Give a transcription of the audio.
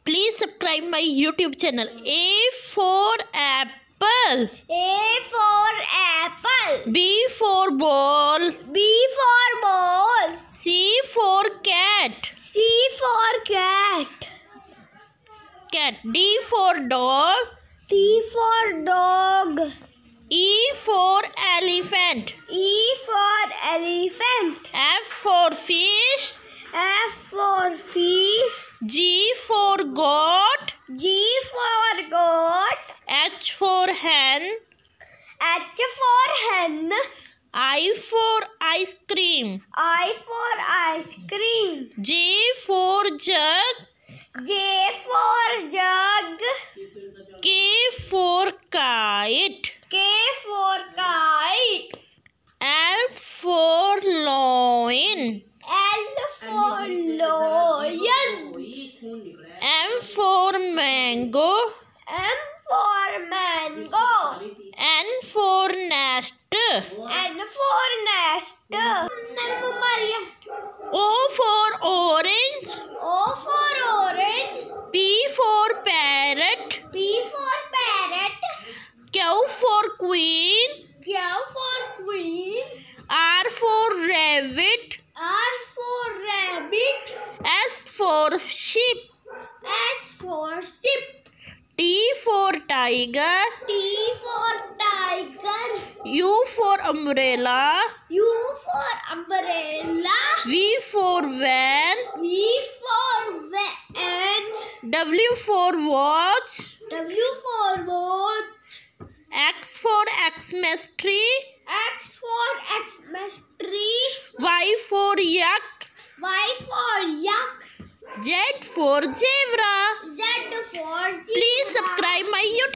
Please subscribe my YouTube channel. A for apple. A for apple. B for ball. B for ball. C for cat. C for cat. Cat. D for dog. D for dog. E for elephant. E for elephant. F for fish. F for fish. G for goat. G for goat. H for hen. H for hen. I for ice cream. I for ice cream. J for jug. J for jug. K for kite. K for kite. L for lion. L for lion. M for mango. M for mango. N for nest. N for nest. O for orange. O for orange. P for parrot. P for parrot. Q for queen. Q for queen. R for rabbit. R for rabbit. S for sheep. S for sheep. T for tiger. T for tiger. U for umbrella. U for umbrella. V for van. V for van. W for watch. W for watch. X for Xmas tree. X for Xmas tree. Y for yak. Y for yak. Z for zebra. Z for zebra. Please subscribe my YouTube.